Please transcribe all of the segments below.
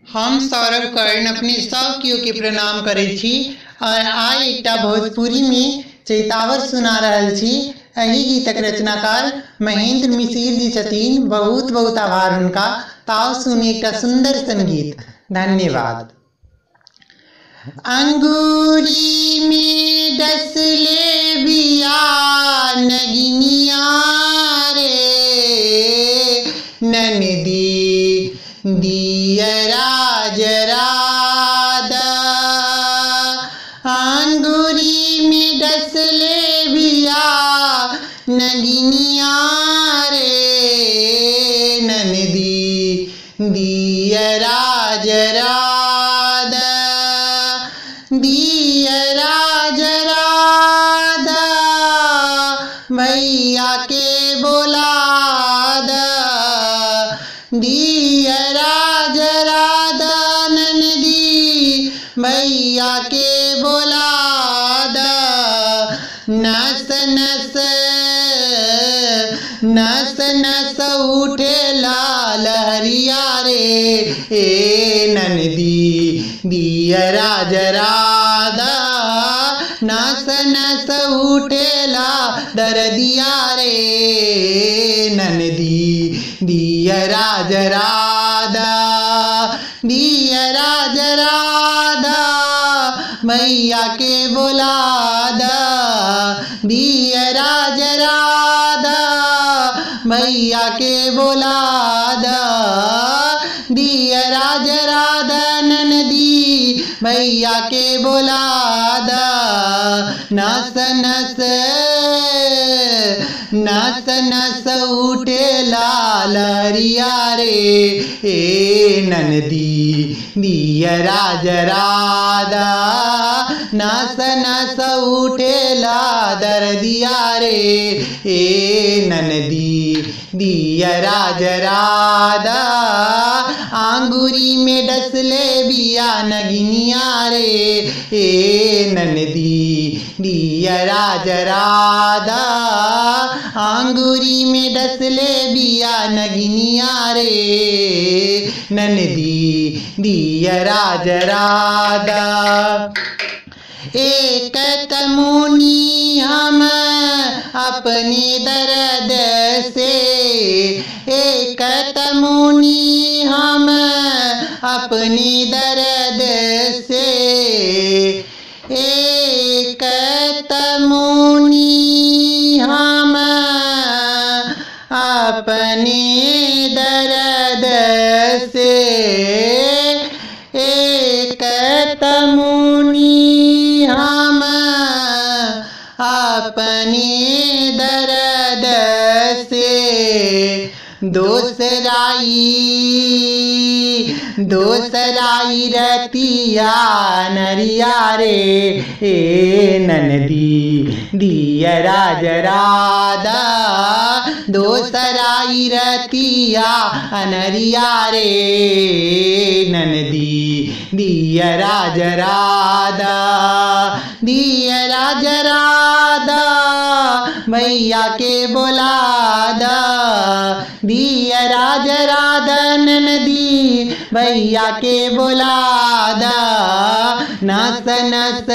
हम सौरभ कर्ण अपने सब केओ के प्रणाम करे छी और आइ एकटा भोजपुरी में चैतावर सुना रहल छी। एही गीतक रचनाकार महेंद्र मिश्र जी छथिन। बहुत बहुत आभार हुनका। ताओ सुनी एकटा सुंदर संगीत। धन्यवाद। अंगूरी में डस ले बिया नगिनिया रे, ननदी दियरा जरा दा। अंगूरी में डस ले बिया नगिनिया रे, ननदी दियरा जरा दा, दियरा जरा दा, भैया के बोला दा, दियरा जरा दा, ननदी भैया के बोला दा। नस नस नस नस उठे लाल हरिया रे, ए ननदी दियरा जरा दा। नस नस उठे ला दर्दिया रे, ननदी दियरा जरा दा, दियरा जरा दा, भैया के बोला दा, दियरा जरा दा, भैया के बोला दा, दियरा जरा दा, ननदी भैया के बोला दा। नस नस नस नस उठे लाल हरिया रे, ए ननदी दियरा जरा दा। नस नस उठे ला दर्दिया रे, ए ननदी दियरा जरा दा। आंगूरी में डस ले बिया नगिनिया रे, ए ननदी दियरा जरा दा। आंगूरी में डस ले बिया नगिनिया रे, ननदी दियरा जरा दा। एक तमुनी हम अपने दर्द से, एक तमुनी हम अपने दर्द से, एक तमुनी हम अपने दर्द से, एक तमुनी हम अपने दर्द से। दोसराई रतिया नरिया रे, ए ननदी दियरा जरा दा। दोसराई रतिया अनरिया रे, ननदी दियरा जरा दा, दियरा जरा दा, भैया के बोला दा, दियरा जरा दा, ननदी भैया के बोला दा। नस नस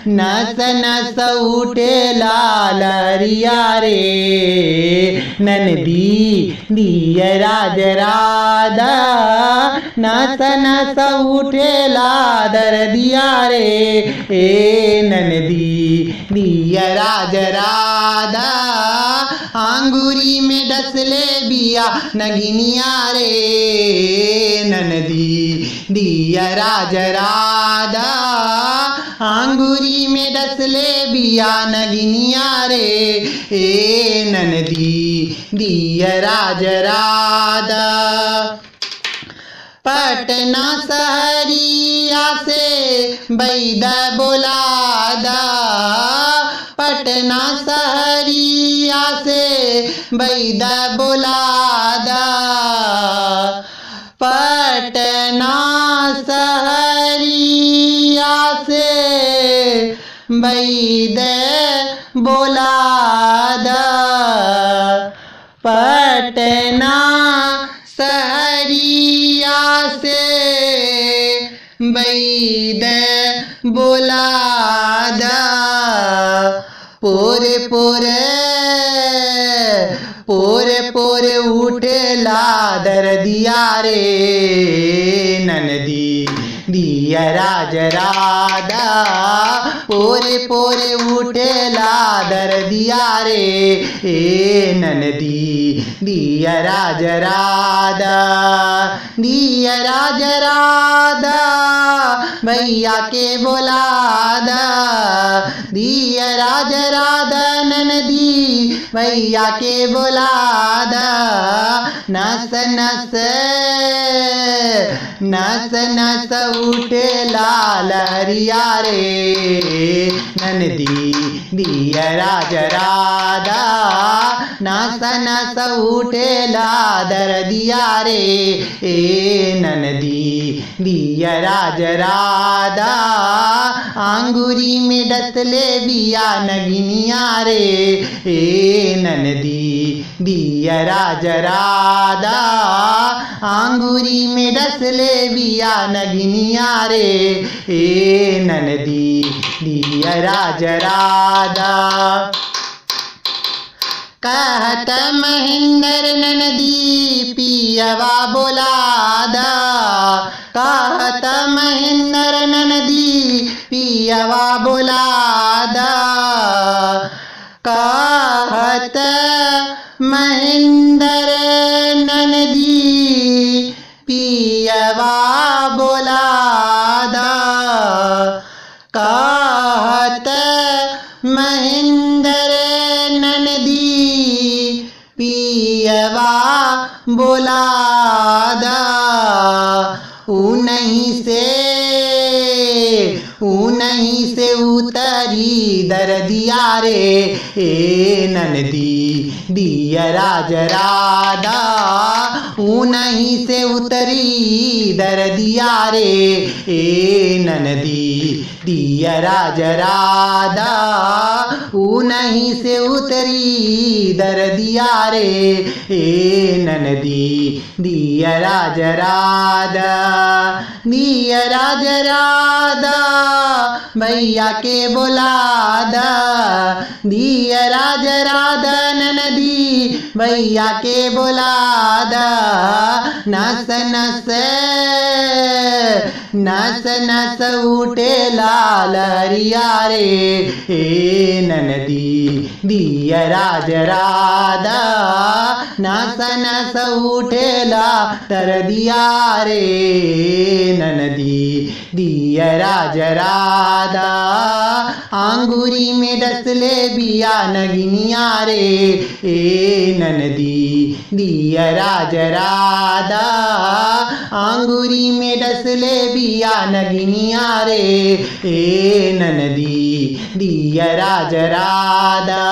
नस नस उठे लाल हरिया रे, ननदी दियरा जरा दा। नस नस उठे ला दर्दिया रे, ए ननदी दियरा जरा दा। आंगूरी में डस ले बिया नगिनिया रे, ननदी दियरा जरा दा। आंगूरी में डस ले बिया नगिनिया रे, ए ननदी दियरा जरा दा। पटना सहरिया से बैद बोला दा, पटना सहरिया से बैद बोला दा। पटना सहरिया से बैद बोला दा। पटना सहरिया वैद बोलादा पोरे पोरे पोरे पोरे उठेला दर्दिया रे ननदी दिया राज राधा पोरे पोरे उठेला दर्दिया रे ए ननदी दिया राज राधा दिया राज राधा भैया के बोलादा दिया राज राधा ननदी भैया के बोलादा नस नस नस नस उठे लाल हरिया रे ननदी दिया राज राधा नस नस उठे लादर दिया रे ए ननदी दिया राज राधा अंगूरी में डसले बिया नगिनिया रे ए ननदी दिया राज राधा अंगूरी में डसले बिया नगिनिया रे ए ननदी दिया राज राधा कहत महेंद्र ननदी पियवा बोलादा कहत महेंद्र ननदी पियवा बोलादा कहत महेंद्र ननदी पियवा बोलादा कहत महेंद्र ननदी पियवा बोलादा नहीं से उतरी दर्दिया रे ए ननदी दिया राज राधा नहीं से उतरी दर्दिया रे ए ननदी दिया राज राधा नहीं से उतरी दर्दिया रे ए ननदी दिया राज राधा दिया राज राधा भैया के बोलादा दिया राज राधा ननदी भैया के बोलादा नस नस नस नस उठे लाल हरिया रे ए ननदी दिया राज राधा नस नस उठेला तर दिया रे ननदी दिया राज राधा अंगूरी में डसले बिया नगिनिया रे ए ननदी दिया राज राधा अंगूरी में डसले बिया नगिनिया रे ए ननदी दिया राज राधा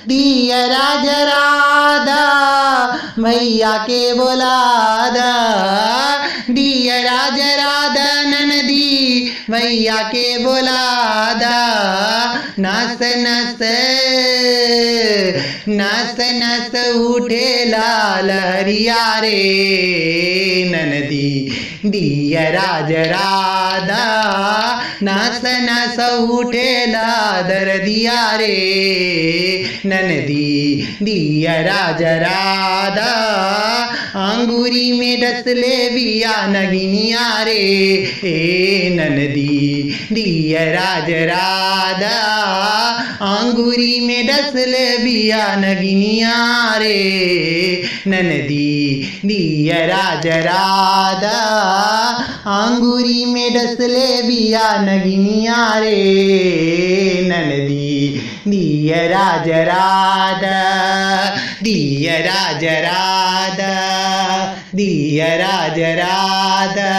दिया राज राधा भैया के बोलादा दिया राज राधा ननदी भैया के बोलादा नस नस नस नस उठे लाल हरिया रे ननदी दिया राज राधा नस नस उठे लादर दिया रे ननदी दिया राज राधा अंगूरी में डसले बिया नगिनिया रे ए ननदी दिया राज राधा अंगूरी में डसले बिया नगिनिया रे ननदी दिया राज राधा अंगूरी में डसले बिया नगिनिया रे ननदी दिया राज राधा दिया राज राधा दिया राज राधा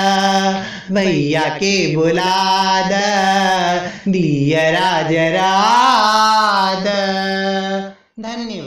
भैया के बुलादा दिया राज राधा। धन्यवाद।